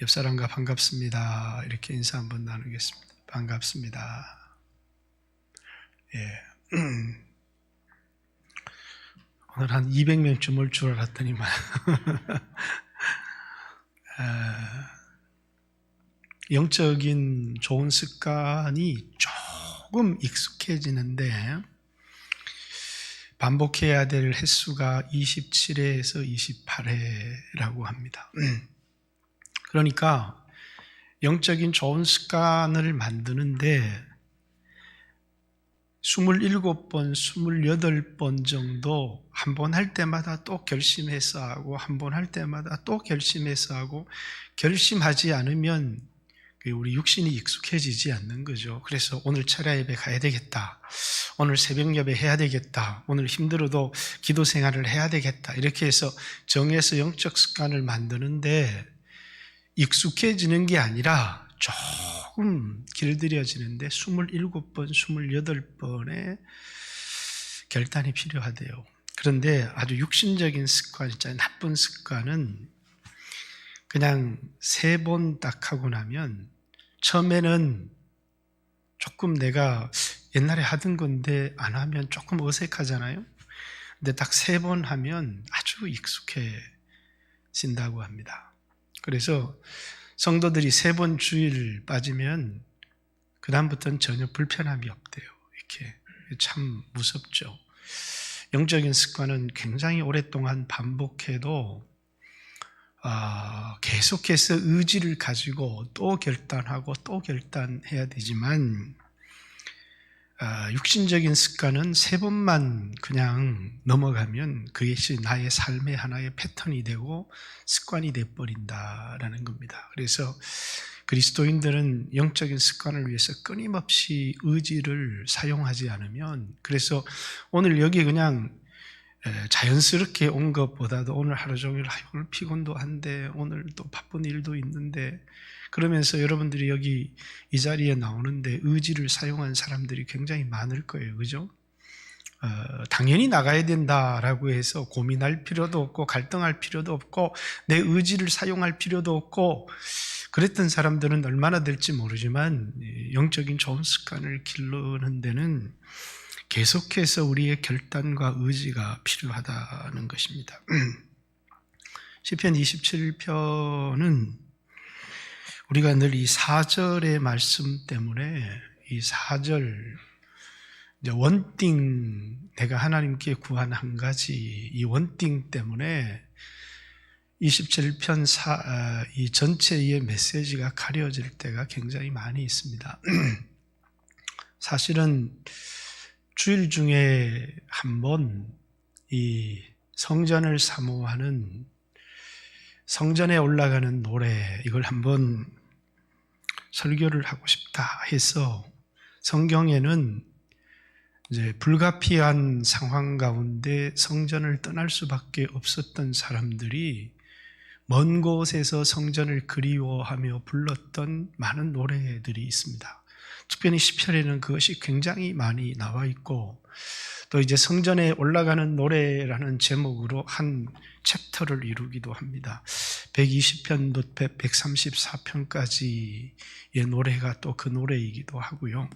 옆 사람과 반갑습니다. 이렇게 인사 한번 나누겠습니다. 반갑습니다. 예. 오늘 한 200명쯤 올 줄 알았더니만 영적인 좋은 습관이 조금 익숙해지는데 반복해야 될 횟수가 27회에서 28회라고 합니다. 그러니까 영적인 좋은 습관을 만드는데 27번, 28번 정도 한 번 할 때마다 또 결심해서 하고 한 번 할 때마다 또 결심해서 하고 결심하지 않으면 우리 육신이 익숙해지지 않는 거죠. 그래서 오늘 철야 예배 가야 되겠다. 오늘 새벽 예배 해야 되겠다. 오늘 힘들어도 기도 생활을 해야 되겠다. 이렇게 해서 정해서 영적 습관을 만드는데 익숙해지는 게 아니라 조금 길들여지는데 27번, 28번의 결단이 필요하대요. 그런데 아주 육신적인 습관 있잖아요. 나쁜 습관은 그냥 3번 딱 하고 나면 처음에는 조금 내가 옛날에 하던 건데 안 하면 조금 어색하잖아요. 근데 딱 3번 하면 아주 익숙해진다고 합니다. 그래서 성도들이 3번 주일 빠지면 그 다음부터는 전혀 불편함이 없대요. 이렇게 참 무섭죠. 영적인 습관은 굉장히 오랫동안 반복해도 계속해서 의지를 가지고 또 결단하고 또 결단해야 되지만 육신적인 습관은 3번만 그냥 넘어가면 그것이 나의 삶의 하나의 패턴이 되고 습관이 되어버린다라는 겁니다. 그래서 그리스도인들은 영적인 습관을 위해서 끊임없이 의지를 사용하지 않으면, 그래서 오늘 여기 그냥 자연스럽게 온 것보다도 오늘 하루 종일 오늘 피곤도 한데 오늘 또 바쁜 일도 있는데 그러면서 여러분들이 여기 이 자리에 나오는데 의지를 사용한 사람들이 굉장히 많을 거예요. 그죠? 당연히 나가야 된다라고 해서 고민할 필요도 없고 갈등할 필요도 없고 내 의지를 사용할 필요도 없고 그랬던 사람들은 얼마나 될지 모르지만 영적인 좋은 습관을 기르는 데는 계속해서 우리의 결단과 의지가 필요하다는 것입니다. 시편 27편은 우리가 늘 이 4절의 말씀 때문에 이 4절 원띵, 내가 하나님께 구한 한 가지 이 원띵 때문에 27편 이 전체의 메시지가 가려질 때가 굉장히 많이 있습니다. 사실은 주일 중에 한 번 이 성전을 사모하는 성전에 올라가는 노래, 이걸 한번 설교를 하고 싶다 해서 성경에는 이제 불가피한 상황 가운데 성전을 떠날 수밖에 없었던 사람들이 먼 곳에서 성전을 그리워하며 불렀던 많은 노래들이 있습니다. 특별히 시편에는 그것이 굉장히 많이 나와 있고 또 이제 성전에 올라가는 노래라는 제목으로 한 챕터를 이루기도 합니다. 120편부터 134편까지의 노래가 또 그 노래이기도 하고요.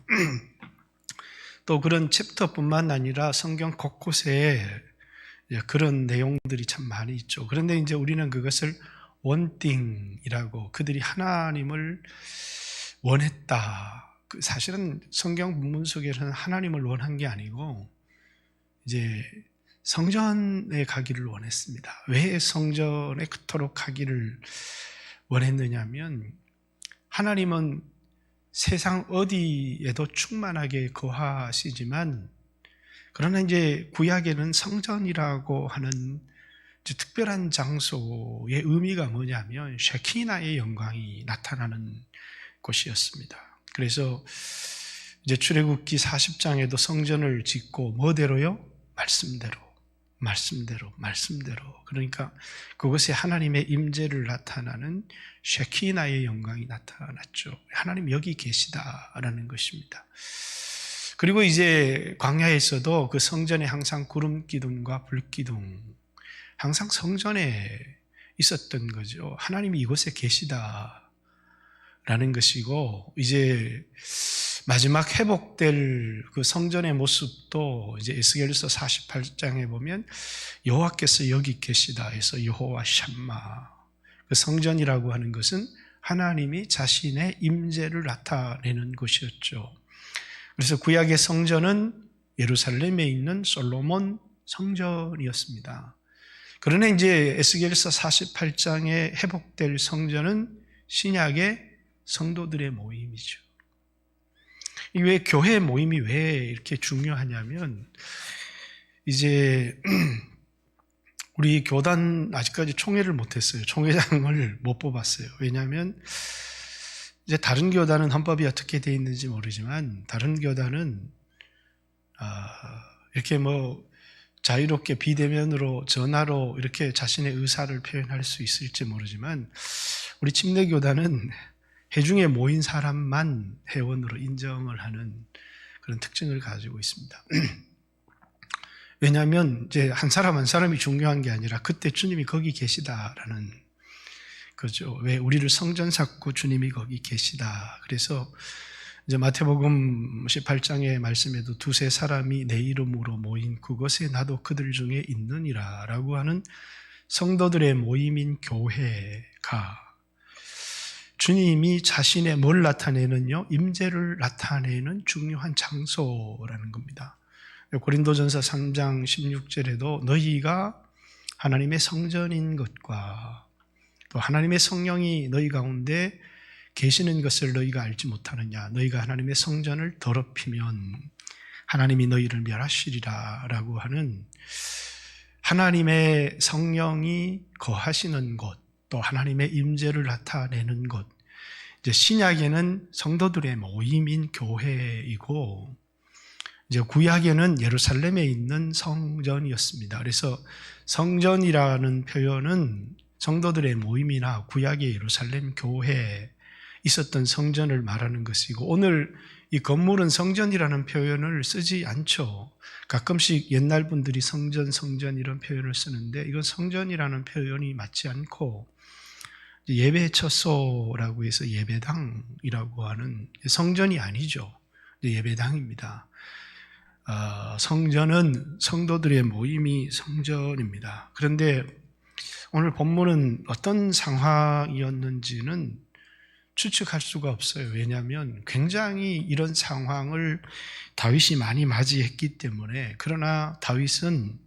또 그런 챕터뿐만 아니라 성경 곳곳에 그런 내용들이 참 많이 있죠. 그런데 이제 우리는 그것을 원띵이라고, 그들이 하나님을 원했다. 사실은 성경 본문 속에서는 하나님을 원한 게 아니고 이제 성전에 가기를 원했습니다. 왜 성전에 그토록 가기를 원했느냐면 하나님은 세상 어디에도 충만하게 거하시지만 그러나 이제 구약에는 성전이라고 하는 특별한 장소의 의미가 뭐냐면 쉐키나의 영광이 나타나는 곳이었습니다. 그래서 이제 출애굽기 40장에도 성전을 짓고 뭐대로요? 말씀대로. 그러니까 그것에 하나님의 임재를 나타나는 쉐키나의 영광이 나타났죠. 하나님 여기 계시다라는 것입니다. 그리고 이제 광야에서도 그 성전에 항상 구름 기둥과 불 기둥, 항상 성전에 있었던 거죠. 하나님이 이곳에 계시다라는 것이고, 이제 마지막 회복될 그 성전의 모습도 이제 에스겔서 48장에 보면 여호와께서 여기 계시다 해서 여호와 샴마, 그 성전이라고 하는 것은 하나님이 자신의 임재를 나타내는 곳이었죠. 그래서 구약의 성전은 예루살렘에 있는 솔로몬 성전이었습니다. 그러나 이제 에스겔서 48장에 회복될 성전은 신약의 성도들의 모임이죠. 왜 교회 모임이 왜 이렇게 중요하냐면, 이제 우리 교단 아직까지 총회를 못했어요. 총회장을 못 뽑았어요. 왜냐하면 이제 다른 교단은 헌법이 어떻게 되어 있는지 모르지만, 다른 교단은 이렇게 자유롭게 비대면으로 전화로 이렇게 자신의 의사를 표현할 수 있을지 모르지만, 우리 침례교단은 회중에 모인 사람만 회원으로 인정을 하는 그런 특징을 가지고 있습니다. 왜냐하면 이제 한 사람 한 사람이 중요한 게 아니라 그때 주님이 거기 계시다라는 거죠. 왜 우리를 성전 삼고 주님이 거기 계시다. 그래서 이제 마태복음 18장의 말씀에도 두세 사람이 내 이름으로 모인 그곳에 나도 그들 중에 있느니라 라고 하는 성도들의 모임인 교회가 주님이 자신의 뭘 나타내는요? 임재를 나타내는 중요한 장소라는 겁니다. 고린도전서 3장 16절에도 너희가 하나님의 성전인 것과 또 하나님의 성령이 너희 가운데 계시는 것을 너희가 알지 못하느냐. 너희가 하나님의 성전을 더럽히면 하나님이 너희를 멸하시리라 라고 하는 하나님의 성령이 거하시는 곳, 또 하나님의 임재를 나타내는 곳. 이제 신약에는 성도들의 모임인 교회이고, 이제 구약에는 예루살렘에 있는 성전이었습니다. 그래서 성전이라는 표현은 성도들의 모임이나 구약의 예루살렘 교회에 있었던 성전을 말하는 것이고, 오늘 이 건물은 성전이라는 표현을 쓰지 않죠. 가끔씩 옛날 분들이 성전 이런 표현을 쓰는데, 이건 성전이라는 표현이 맞지 않고 예배 처소라고 해서 예배당이라고 하는, 성전이 아니죠. 예배당입니다. 성전은 성도들의 모임이 성전입니다. 그런데 오늘 본문은 어떤 상황이었는지는 추측할 수가 없어요. 왜냐하면 굉장히 이런 상황을 다윗이 많이 맞이했기 때문에. 그러나 다윗은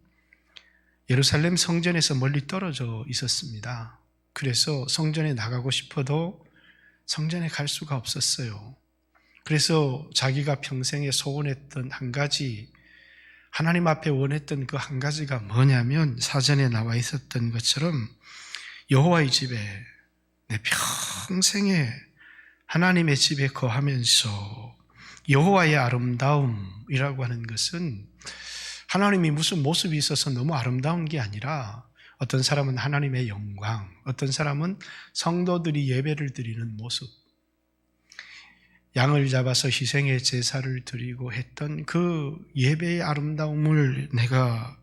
예루살렘 성전에서 멀리 떨어져 있었습니다. 그래서 성전에 나가고 싶어도 성전에 갈 수가 없었어요. 그래서 자기가 평생에 소원했던 한 가지, 하나님 앞에 원했던 그 한 가지가 뭐냐면, 사전에 나와 있었던 것처럼 여호와의 집에 내 평생에 하나님의 집에 거하면서 여호와의 아름다움이라고 하는 것은 하나님이 무슨 모습이 있어서 너무 아름다운 게 아니라, 어떤 사람은 하나님의 영광, 어떤 사람은 성도들이 예배를 드리는 모습, 양을 잡아서 희생의 제사를 드리고 했던 그 예배의 아름다움을 내가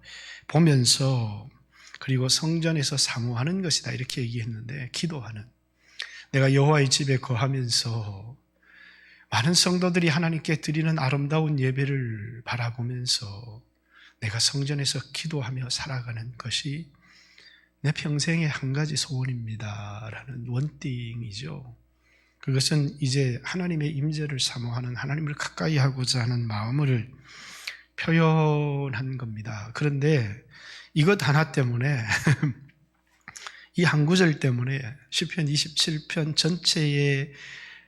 보면서, 그리고 성전에서 사모하는 것이다 이렇게 얘기했는데, 기도하는, 내가 여호와의 집에 거하면서 많은 성도들이 하나님께 드리는 아름다운 예배를 바라보면서 내가 성전에서 기도하며 살아가는 것이 내 평생의 한 가지 소원입니다 라는 원띵이죠. 그것은 이제 하나님의 임재를 사모하는, 하나님을 가까이 하고자 하는 마음을 표현한 겁니다. 그런데 이것 하나 때문에 이 한 구절 때문에 시편 27편 전체의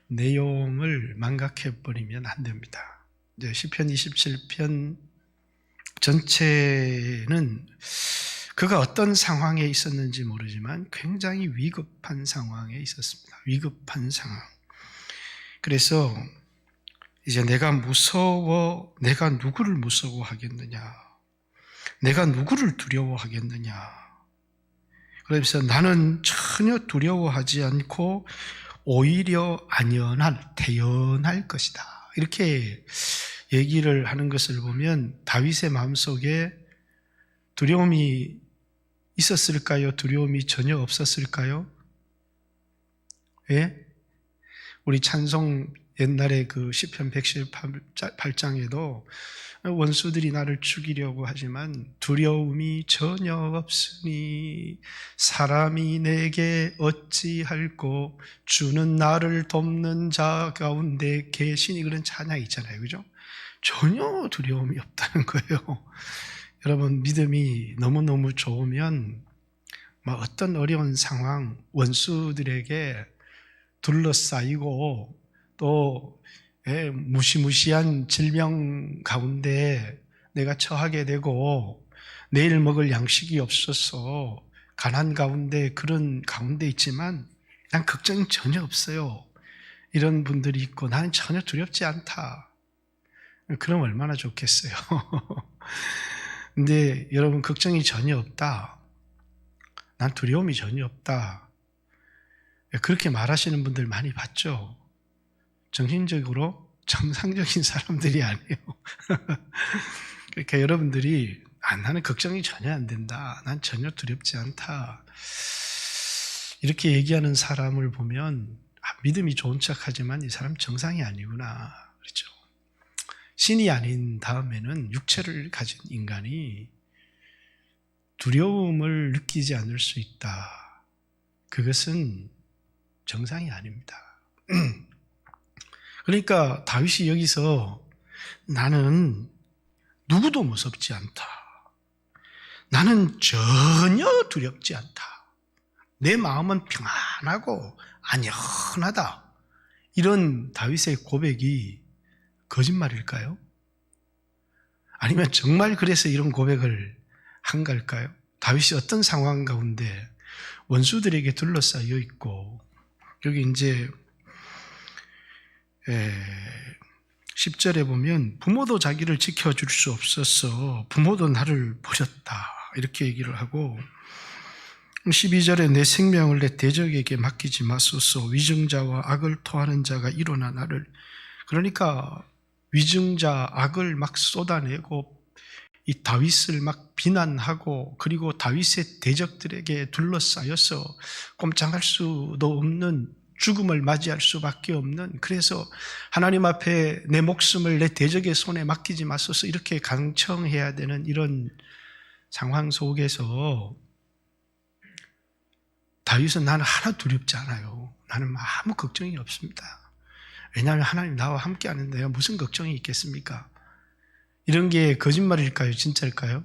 내용을 망각해버리면 안 됩니다. 이제 시편 27편 전체는 그가 어떤 상황에 있었는지 모르지만 굉장히 위급한 상황에 있었습니다. 위급한 상황. 그래서 이제 내가 무서워, 내가 누구를 무서워하겠느냐, 내가 누구를 두려워하겠느냐. 그래서 나는 전혀 두려워하지 않고 오히려 안연할, 태연할 것이다. 이렇게 얘기를 하는 것을 보면 다윗의 마음속에 두려움이 있었을까요? 두려움이 전혀 없었을까요? 예? 우리 찬송 옛날에 그 시편 118장에도 원수들이 나를 죽이려고 하지만 두려움이 전혀 없으니 사람이 내게 어찌할꼬 주는 나를 돕는 자 가운데 계시니, 그런 찬양이 있잖아요. 그죠? 전혀 두려움이 없다는 거예요. 여러분, 믿음이 너무너무 좋으면 어떤 어려운 상황, 원수들에게 둘러싸이고 또 무시무시한 질병 가운데 내가 처하게 되고 내일 먹을 양식이 없어서 가난 가운데, 그런 가운데 있지만 난 걱정이 전혀 없어요, 이런 분들이 있고 나는 전혀 두렵지 않다. 그럼 얼마나 좋겠어요. 근데 여러분, 걱정이 전혀 없다, 난 두려움이 전혀 없다, 그렇게 말하시는 분들 많이 봤죠? 정신적으로 정상적인 사람들이 아니에요. 그러니까 여러분들이 나는 걱정이 전혀 안 된다, 난 전혀 두렵지 않다, 이렇게 얘기하는 사람을 보면 믿음이 좋은 척하지만 이 사람 정상이 아니구나, 그렇죠? 신이 아닌 다음에는 육체를 가진 인간이 두려움을 느끼지 않을 수 있다. 그것은 정상이 아닙니다. 그러니까 다윗이 여기서 나는 누구도 무섭지 않다, 나는 전혀 두렵지 않다, 내 마음은 평안하고 안연하다, 이런 다윗의 고백이 거짓말일까요? 아니면 정말 그래서 이런 고백을 한 걸까요? 다윗이 어떤 상황 가운데 원수들에게 둘러싸여 있고, 여기 이제 10절에 보면 부모도 자기를 지켜줄 수 없었어, 부모도 나를 버렸다, 이렇게 얘기를 하고, 12절에 내 생명을 내 대적에게 맡기지 마소서, 위증자와 악을 토하는 자가 일어나 나를, 그러니까 위증자, 악을 막 쏟아내고 이 다윗을 막 비난하고, 그리고 다윗의 대적들에게 둘러싸여서 꼼짝할 수도 없는, 죽음을 맞이할 수밖에 없는, 그래서 하나님 앞에 내 목숨을 내 대적의 손에 맡기지 마소서, 이렇게 강청해야 되는 이런 상황 속에서 다윗은 나는 하나 두렵지 않아요, 나는 아무 걱정이 없습니다, 왜냐하면 하나님 나와 함께 하는데 무슨 걱정이 있겠습니까? 이런 게 거짓말일까요? 진짜일까요?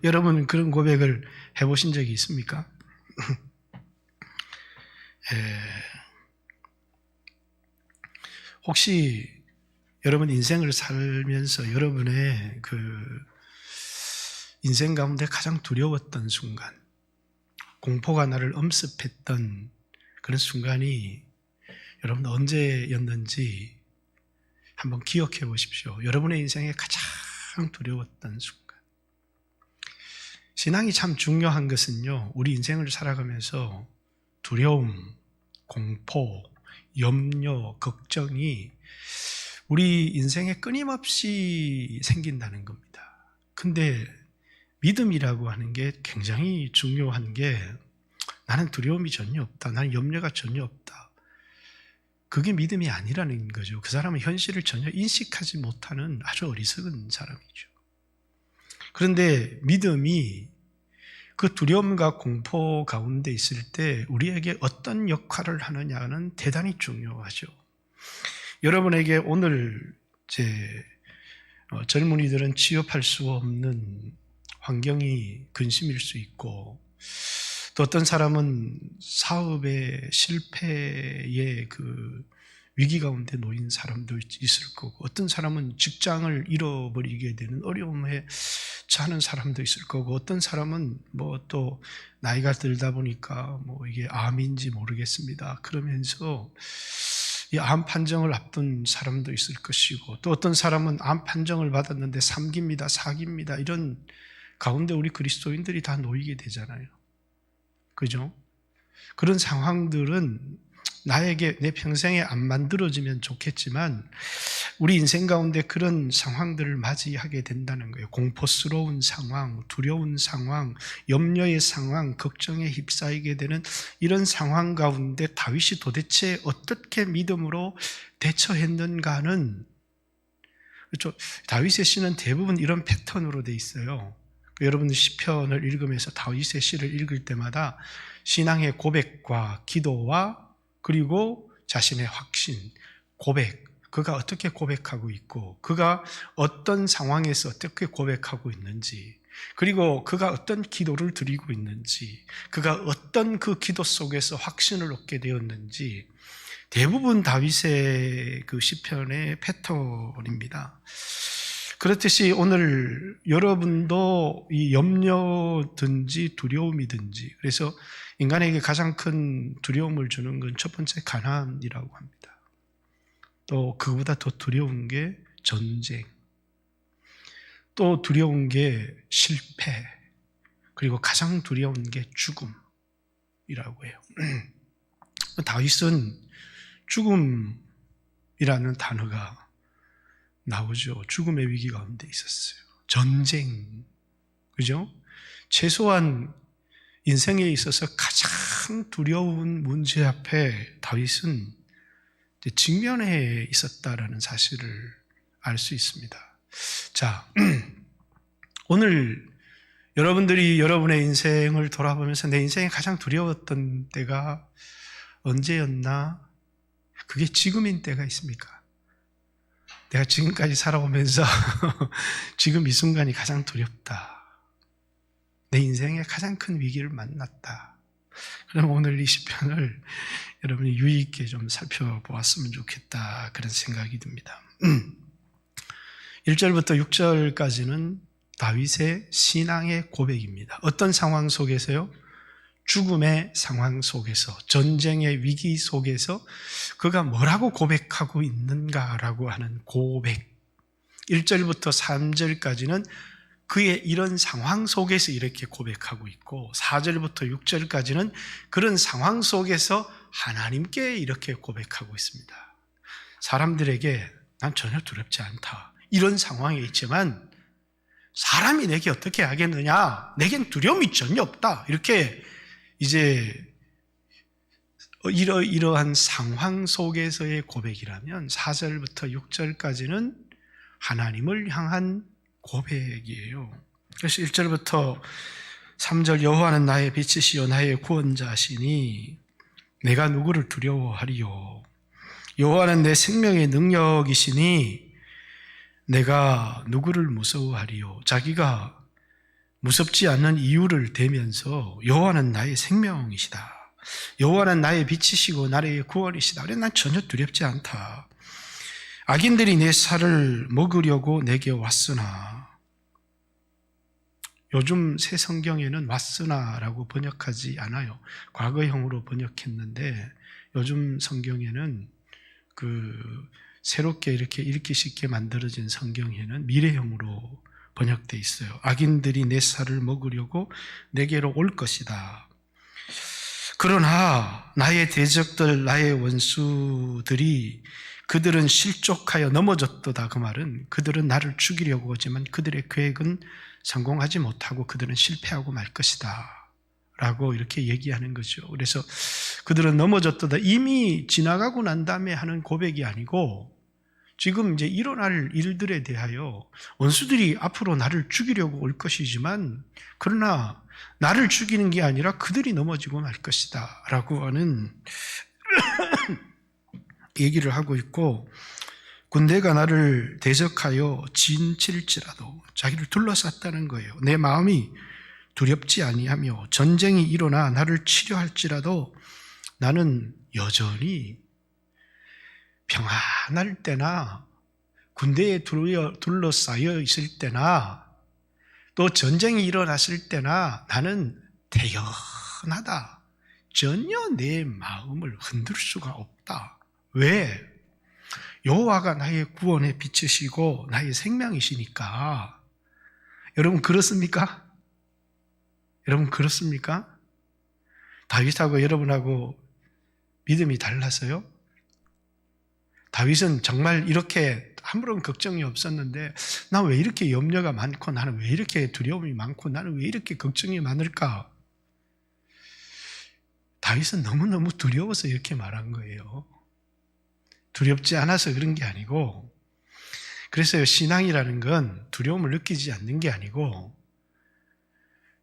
여러분은 그런 고백을 해보신 적이 있습니까? 혹시 여러분 인생을 살면서 여러분의 그 인생 가운데 가장 두려웠던 순간, 공포가 나를 엄습했던 그런 순간이 여러분 언제였는지 한번 기억해 보십시오. 여러분의 인생에 가장 두려웠던 순간. 신앙이 참 중요한 것은요, 우리 인생을 살아가면서 두려움, 공포, 염려, 걱정이 우리 인생에 끊임없이 생긴다는 겁니다. 근데 믿음이라고 하는 게 굉장히 중요한 게, 나는 두려움이 전혀 없다, 나는 염려가 전혀 없다, 그게 믿음이 아니라는 거죠. 그 사람은 현실을 전혀 인식하지 못하는 아주 어리석은 사람이죠. 그런데 믿음이 그 두려움과 공포 가운데 있을 때 우리에게 어떤 역할을 하느냐는 대단히 중요하죠. 여러분에게 오늘 젊은이들은 취업할 수 없는 환경이 근심일 수 있고, 또 어떤 사람은 사업의 실패의 그 위기 가운데 놓인 사람도 있을 거고, 어떤 사람은 직장을 잃어버리게 되는 어려움에 처하는 사람도 있을 거고, 어떤 사람은 또 나이가 들다 보니까 이게 암인지 모르겠습니다, 그러면서 이 암 판정을 앞둔 사람도 있을 것이고, 또 어떤 사람은 암 판정을 받았는데 3기입니다, 4기입니다, 이런 가운데 우리 그리스도인들이 다 놓이게 되잖아요. 그죠? 그런 상황들은 나에게 내 평생에 안 만들어지면 좋겠지만 우리 인생 가운데 그런 상황들을 맞이하게 된다는 거예요. 공포스러운 상황, 두려운 상황, 염려의 상황, 걱정에 휩싸이게 되는 이런 상황 가운데 다윗이 도대체 어떻게 믿음으로 대처했는가는, 그렇죠? 다윗의 시는 대부분 이런 패턴으로 돼 있어요. 여러분들 시편을 읽으면서 다윗의 시를 읽을 때마다 신앙의 고백과 기도와 그리고 자신의 확신, 고백, 그가 어떻게 고백하고 있고 그가 어떤 상황에서 어떻게 고백하고 있는지, 그리고 그가 어떤 기도를 드리고 있는지, 그가 어떤 그 기도 속에서 확신을 얻게 되었는지, 대부분 다윗의 그 시편의 패턴입니다. 그렇듯이 오늘 여러분도 이 염려든지 두려움이든지, 그래서 인간에게 가장 큰 두려움을 주는 건 첫 번째 가난이라고 합니다. 또 그보다 더 두려운 게 전쟁, 또 두려운 게 실패, 그리고 가장 두려운 게 죽음이라고 해요. 다윗은 죽음이라는 단어가 나오죠. 죽음의 위기 가운데 있었어요. 전쟁, 그죠? 최소한 인생에 있어서 가장 두려운 문제 앞에 다윗은 직면해 있었다라는 사실을 알 수 있습니다. 자, 오늘 여러분들이 여러분의 인생을 돌아보면서 내 인생에 가장 두려웠던 때가 언제였나? 그게 지금인 때가 있습니까? 내가 지금까지 살아오면서 지금 이 순간이 가장 두렵다. 내 인생에 가장 큰 위기를 만났다. 그럼 오늘 이 시편을 여러분이 유의 있게 좀 살펴보았으면 좋겠다, 그런 생각이 듭니다. 1절부터 6절까지는 다윗의 신앙의 고백입니다. 어떤 상황 속에서요? 죽음의 상황 속에서, 전쟁의 위기 속에서 그가 뭐라고 고백하고 있는가라고 하는 고백. 1절부터 3절까지는 그의 이런 상황 속에서 이렇게 고백하고 있고, 4절부터 6절까지는 그런 상황 속에서 하나님께 이렇게 고백하고 있습니다. 사람들에게 난 전혀 두렵지 않다, 이런 상황에 있지만 사람이 내게 어떻게 하겠느냐, 내겐 두려움이 전혀 없다, 이렇게 이제 이러한 상황 속에서의 고백이라면 4절부터 6절까지는 하나님을 향한 고백이에요. 그래서 1절부터 3절, 여호와는 나의 빛이시요 나의 구원자시니 내가 누구를 두려워하리요. 여호와는 내 생명의 능력이시니 내가 누구를 무서워하리요. 자기가 무섭지 않는 이유를 대면서 여호와는 나의 생명이시다, 여호와는 나의 빛이시고 나의 구원이시다, 그래 난 전혀 두렵지 않다. 악인들이 내 살을 먹으려고 내게 왔으나, 요즘 새 성경에는 왔으나라고 번역하지 않아요. 과거형으로 번역했는데 요즘 성경에는 새롭게 이렇게 읽기 쉽게 만들어진 성경에는 미래형으로 번역되어 있어요. 악인들이 내 살을 먹으려고 내게로 올 것이다. 그러나 나의 대적들, 나의 원수들이 그들은 실족하여 넘어졌도다. 그 말은 그들은 나를 죽이려고 오지만 그들의 계획은 성공하지 못하고 그들은 실패하고 말 것이다 라고 이렇게 얘기하는 거죠. 그래서 그들은 넘어졌도다, 이미 지나가고 난 다음에 하는 고백이 아니고 지금 이제 일어날 일들에 대하여 원수들이 앞으로 나를 죽이려고 올 것이지만 그러나 나를 죽이는 게 아니라 그들이 넘어지고 말 것이다 라고 하는 얘기를 하고 있고, 군대가 나를 대적하여 진칠지라도, 자기를 둘러쌌다는 거예요. 내 마음이 두렵지 아니하며 전쟁이 일어나 나를 치려할지라도 나는 여전히 평안할 때나 군대에 둘러싸여 있을 때나 또 전쟁이 일어났을 때나 나는 태연하다. 전혀 내 마음을 흔들 수가 없다. 왜? 여호와가 나의 구원의 빛이시고 나의 생명이시니까. 여러분 그렇습니까? 여러분 그렇습니까? 다윗하고 여러분하고 믿음이 달라서요? 다윗은 정말 이렇게 아무런 걱정이 없었는데 나 왜 이렇게 염려가 많고 나는 왜 이렇게 두려움이 많고 나는 왜 이렇게 걱정이 많을까? 다윗은 너무너무 두려워서 이렇게 말한 거예요. 두렵지 않아서 그런 게 아니고, 그래서 신앙이라는 건 두려움을 느끼지 않는 게 아니고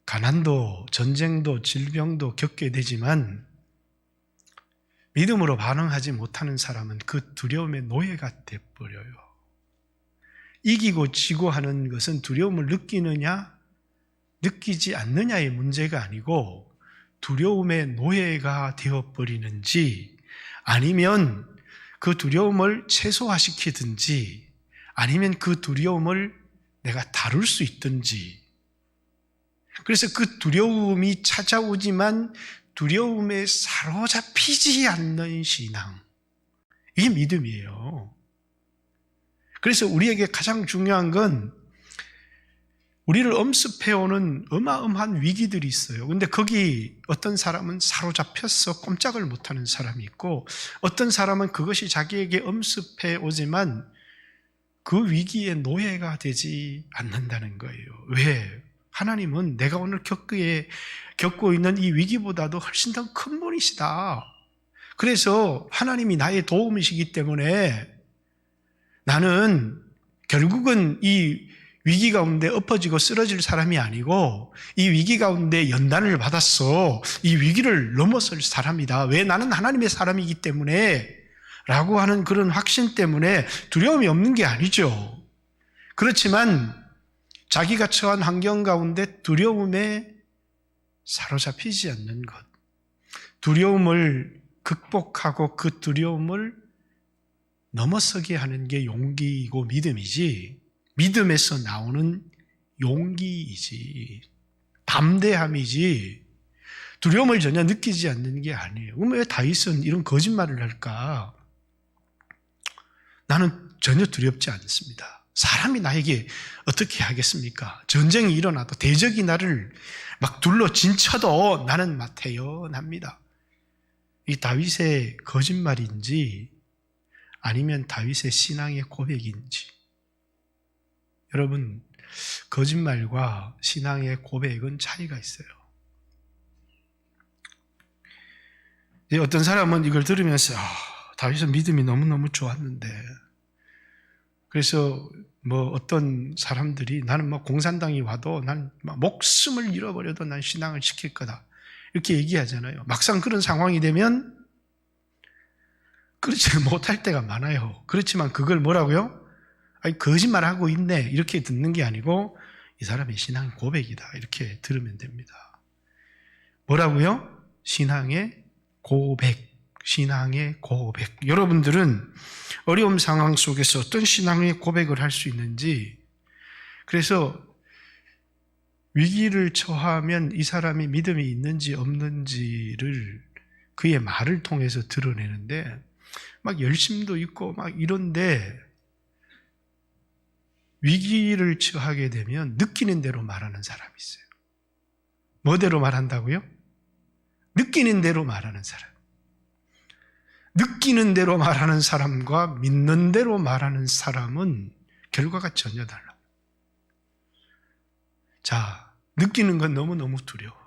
가난도 전쟁도 질병도 겪게 되지만 믿음으로 반응하지 못하는 사람은 그 두려움의 노예가 돼버려요. 이기고 지고 하는 것은 두려움을 느끼느냐 느끼지 않느냐의 문제가 아니고 두려움의 노예가 되어버리는지 아니면 그 두려움을 최소화시키든지 아니면 그 두려움을 내가 다룰 수 있든지. 그래서 그 두려움이 찾아오지만 두려움에 사로잡히지 않는 신앙, 이게 믿음이에요. 그래서 우리에게 가장 중요한 건 우리를 엄습해오는 어마어마한 위기들이 있어요. 근데 거기 어떤 사람은 사로잡혀서 꼼짝을 못하는 사람이 있고 어떤 사람은 그것이 자기에게 엄습해오지만 그 위기의 노예가 되지 않는다는 거예요. 왜? 하나님은 내가 오늘 겪고 있는 이 위기보다도 훨씬 더 큰 분이시다. 그래서 하나님이 나의 도움이시기 때문에 나는 결국은 이 위기 가운데 엎어지고 쓰러질 사람이 아니고 이 위기 가운데 연단을 받았어. 이 위기를 넘어설 사람이다. 왜? 나는 하나님의 사람이기 때문에 라고 하는 그런 확신 때문에 두려움이 없는 게 아니죠. 그렇지만 자기가 처한 환경 가운데 두려움에 사로잡히지 않는 것, 두려움을 극복하고 그 두려움을 넘어서게 하는 게 용기이고 믿음이지, 믿음에서 나오는 용기이지, 담대함이지 두려움을 전혀 느끼지 않는 게 아니에요. 그럼 왜 다윗은 이런 거짓말을 할까? 나는 전혀 두렵지 않습니다. 사람이 나에게 어떻게 하겠습니까? 전쟁이 일어나도 대적이 나를 막 둘러 진쳐도 나는 막 태연합니다. 이 다윗의 거짓말인지 아니면 다윗의 신앙의 고백인지. 여러분, 거짓말과 신앙의 고백은 차이가 있어요. 어떤 사람은 이걸 들으면서 다윗은 믿음이 너무너무 좋았는데, 그래서 어떤 사람들이 나는 공산당이 와도 난 목숨을 잃어버려도 난 신앙을 지킬 거다 이렇게 얘기하잖아요. 막상 그런 상황이 되면 그렇지 못할 때가 많아요. 그렇지만 그걸 뭐라고요? 아니, 거짓말하고 있네 이렇게 듣는 게 아니고 이 사람의 신앙 고백이다 이렇게 들으면 됩니다. 뭐라고요? 신앙의 고백. 신앙의 고백. 여러분들은 어려운 상황 속에서 어떤 신앙의 고백을 할 수 있는지, 그래서 위기를 처하면 이 사람이 믿음이 있는지 없는지를 그의 말을 통해서 드러내는데 막 열심도 있고 막 이런데 위기를 처하게 되면 느끼는 대로 말하는 사람이 있어요. 뭐대로 말한다고요? 느끼는 대로 말하는 사람. 느끼는 대로 말하는 사람과 믿는 대로 말하는 사람은 결과가 전혀 달라요. 자, 느끼는 건 너무너무 두려워.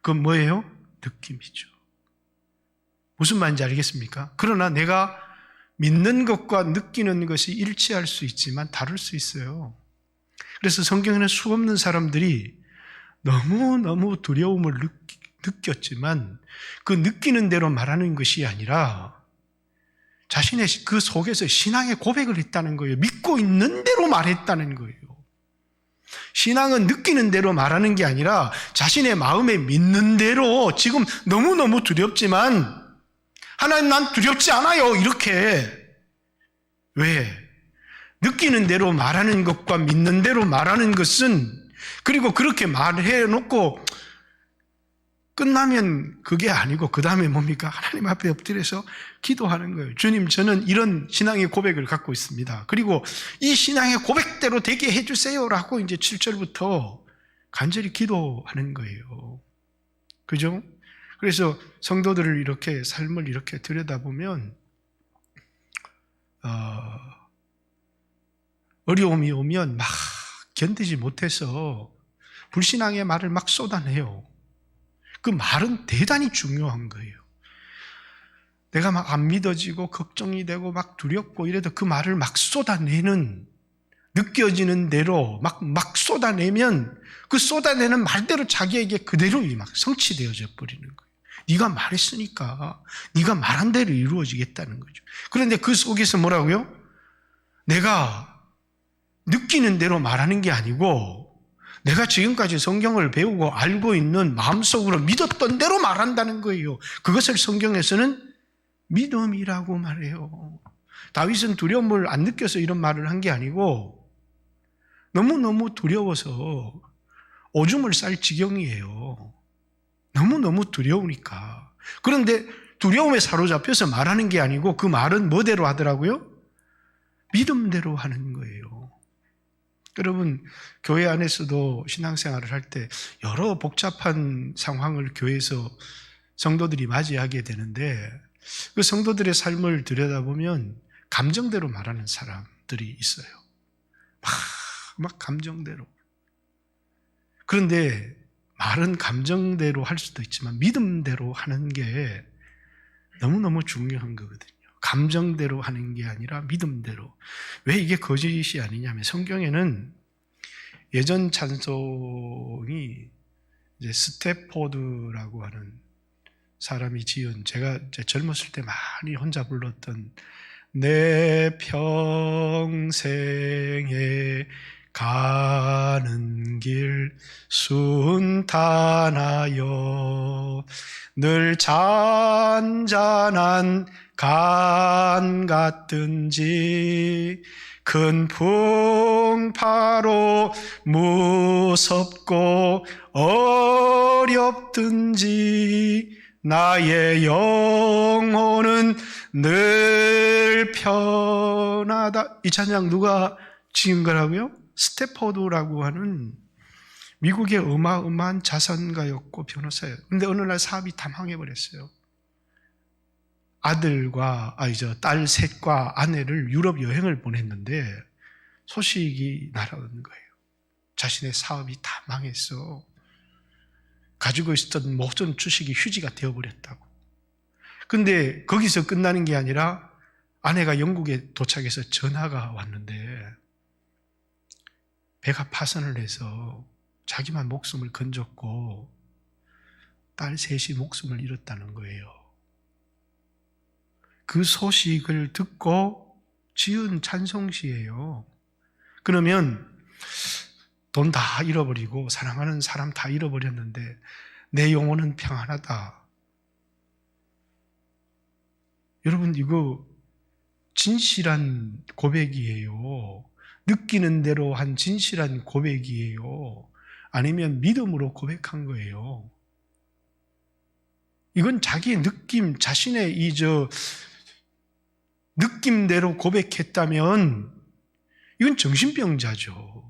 그건 뭐예요? 느낌이죠. 무슨 말인지 알겠습니까? 그러나 내가 믿는 것과 느끼는 것이 일치할 수 있지만 다를 수 있어요. 그래서 성경에는 수없는 사람들이 너무너무 두려움을 느꼈지만 그 느끼는 대로 말하는 것이 아니라 자신의 그 속에서 신앙의 고백을 했다는 거예요. 믿고 있는 대로 말했다는 거예요. 신앙은 느끼는 대로 말하는 게 아니라 자신의 마음에 믿는 대로 지금 너무너무 두렵지만 하나님 난 두렵지 않아요. 이렇게. 왜? 느끼는 대로 말하는 것과 믿는 대로 말하는 것은 그리고 그렇게 말해놓고 끝나면 그게 아니고 그 다음에 뭡니까? 하나님 앞에 엎드려서 기도하는 거예요. 주님, 저는 이런 신앙의 고백을 갖고 있습니다. 그리고 이 신앙의 고백대로 되게 해주세요라고 이제 7절부터 간절히 기도하는 거예요. 그죠? 그래서 성도들을 이렇게 삶을 이렇게 들여다보면 어려움이 오면 막 견디지 못해서 불신앙의 말을 막 쏟아내요. 그 말은 대단히 중요한 거예요. 내가 막 안 믿어지고 걱정이 되고 막 두렵고 이래도 그 말을 막 쏟아내는, 느껴지는 대로 막 쏟아내면 그 쏟아내는 말대로 자기에게 그대로 막 성취되어져 버리는 거예요. 네가 말했으니까 네가 말한 대로 이루어지겠다는 거죠. 그런데 그 속에서 뭐라고요? 내가 느끼는 대로 말하는 게 아니고 내가 지금까지 성경을 배우고 알고 있는 마음속으로 믿었던 대로 말한다는 거예요. 그것을 성경에서는 믿음이라고 말해요. 다윗은 두려움을 안 느껴서 이런 말을 한 게 아니고 너무너무 두려워서 오줌을 쌀 지경이에요. 너무너무 두려우니까. 그런데 두려움에 사로잡혀서 말하는 게 아니고 그 말은 뭐대로 하더라고요? 믿음대로 하는 거예요. 여러분, 교회 안에서도 신앙생활을 할 때 여러 복잡한 상황을 교회에서 성도들이 맞이하게 되는데 그 성도들의 삶을 들여다보면 감정대로 말하는 사람들이 있어요. 막 감정대로. 그런데 말은 감정대로 할 수도 있지만 믿음대로 하는 게 너무너무 중요한 거거든요. 감정대로 하는 게 아니라 믿음대로. 왜 이게 거짓이 아니냐면 성경에는 예전 찬송이 이제 스태포드라고 하는 사람이 지은, 제가 이제 젊었을 때 많이 혼자 불렀던 내 평생에 가는 길 순탄하여 늘 잔잔한 간 같든지 큰 풍파로 무섭고 어렵든지 나의 영혼은 늘 편하다. 이 찬양 누가 지은 거라고요? 스태포드라고 하는 미국의 어마어마한 자선가였고 변호사예요. 그런데 어느 날 사업이 다 망해버렸어요. 딸 셋과 아내를 유럽 여행을 보냈는데 소식이 날아오는 거예요. 자신의 사업이 다 망했어. 가지고 있었던 모든 주식이 휴지가 되어버렸다고. 근데 거기서 끝나는 게 아니라 아내가 영국에 도착해서 전화가 왔는데 배가 파선을 해서 자기만 목숨을 건졌고 딸 셋이 목숨을 잃었다는 거예요. 그 소식을 듣고 지은 찬송시예요. 그러면 돈 다 잃어버리고 사랑하는 사람 다 잃어버렸는데 내 영혼은 평안하다. 여러분, 이거 진실한 고백이에요. 느끼는 대로 한 진실한 고백이에요. 아니면 믿음으로 고백한 거예요. 이건 자기의 느낌, 자신의 느낌대로 고백했다면 이건 정신병자죠.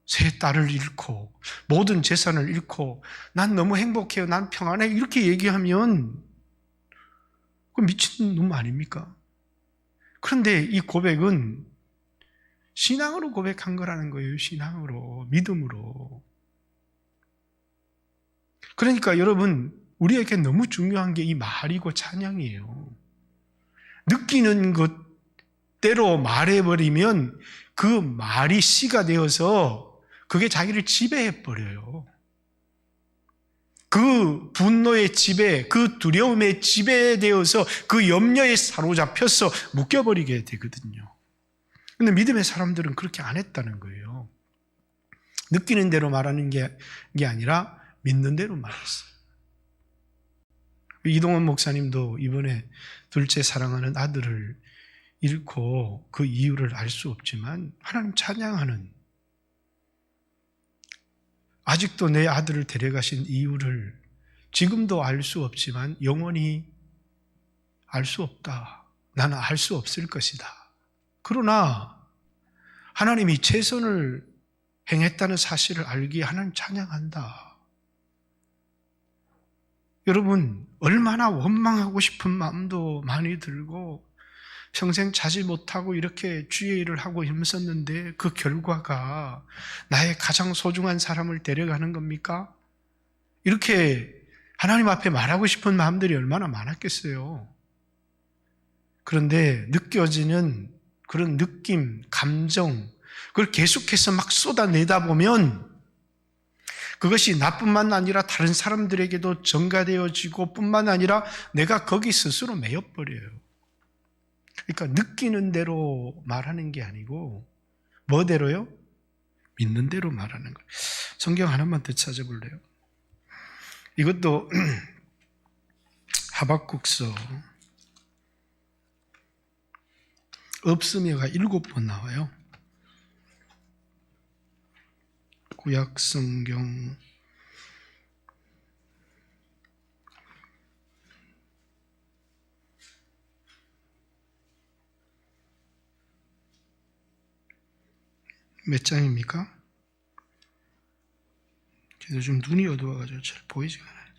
세 딸을 잃고 모든 재산을 잃고 난 너무 행복해요, 난 평안해, 이렇게 얘기하면 그 미친놈 아닙니까? 그런데 이 고백은 신앙으로 고백한 거라는 거예요. 신앙으로, 믿음으로. 그러니까 여러분, 우리에게 너무 중요한 게 이 말이고 찬양이에요. 느끼는 것대로 말해버리면 그 말이 씨가 되어서 그게 자기를 지배해버려요. 그 분노의 지배, 그 두려움의 지배되어서 그 염려에 사로잡혀서 묶여버리게 되거든요. 근데 믿음의 사람들은 그렇게 안 했다는 거예요. 느끼는 대로 말하는 게 아니라 믿는 대로 말했어요. 이동원 목사님도 이번에 둘째 사랑하는 아들을 잃고 그 이유를 알 수 없지만 하나님 찬양하는, 아직도 내 아들을 데려가신 이유를 지금도 알 수 없지만 영원히 알 수 없다. 나는 알 수 없을 것이다. 그러나 하나님이 최선을 행했다는 사실을 알기에 하나님 찬양한다. 여러분, 얼마나 원망하고 싶은 마음도 많이 들고 평생 자지 못하고 이렇게 주의 일을 하고 힘썼는데 그 결과가 나의 가장 소중한 사람을 데려가는 겁니까? 이렇게 하나님 앞에 말하고 싶은 마음들이 얼마나 많았겠어요. 그런데 느껴지는 그런 느낌, 감정, 그걸 계속해서 막 쏟아내다 보면 그것이 나뿐만 아니라 다른 사람들에게도 전가되어지고 뿐만 아니라 내가 거기 스스로 매여버려요. 그러니까 느끼는 대로 말하는 게 아니고 뭐대로요? 믿는 대로 말하는 거예요. 성경 하나만 더 찾아볼래요? 이것도 하박국서 없으며가 7번 나와요. 구약성경 몇 장입니까? 요즘 눈이 어두워가지고 잘 보이지가 않아요.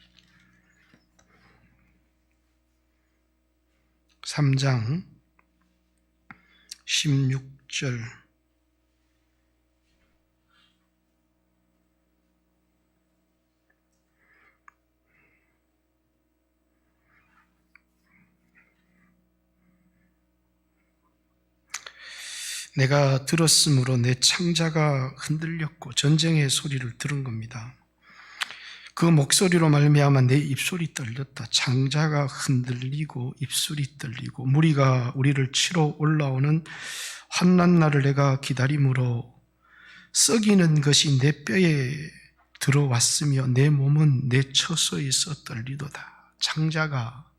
3장 16절 내가 들었으므로 내 창자가 흔들렸고 전쟁의 소리를 들은 겁니다. 그 목소리로 말미암아 내 입술이 떨렸다. 창자가 흔들리고 입술이 떨리고 무리가 우리를 치러 올라오는 환난 날을 내가 기다림으로 썩이는 것이 내 뼈에 들어왔으며 내 몸은 내 처소에서 떨리도다. 창자가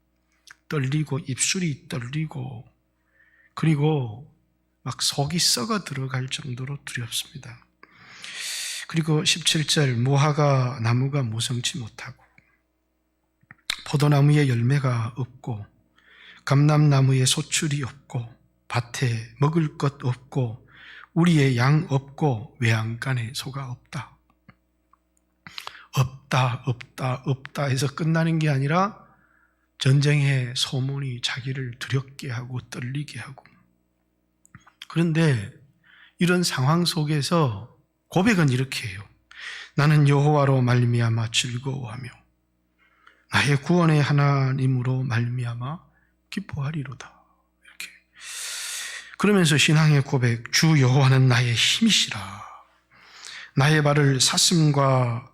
떨리고 입술이 떨리고 그리고 막 속이 썩어 들어갈 정도로 두렵습니다. 그리고 17절 무화과 나무가 무성치 못하고 포도나무에 열매가 없고 감람나무에 소출이 없고 밭에 먹을 것 없고 우리의 양 없고 외양간에 소가 없다. 없다 해서 끝나는 게 아니라 전쟁의 소문이 자기를 두렵게 하고 떨리게 하고 그런데 이런 상황 속에서 고백은 이렇게 해요. 나는 여호와로 말미암아 즐거워하며 나의 구원의 하나님으로 말미암아 기뻐하리로다. 이렇게 그러면서 신앙의 고백, 주 여호와는 나의 힘이시라. 나의 발을 사슴과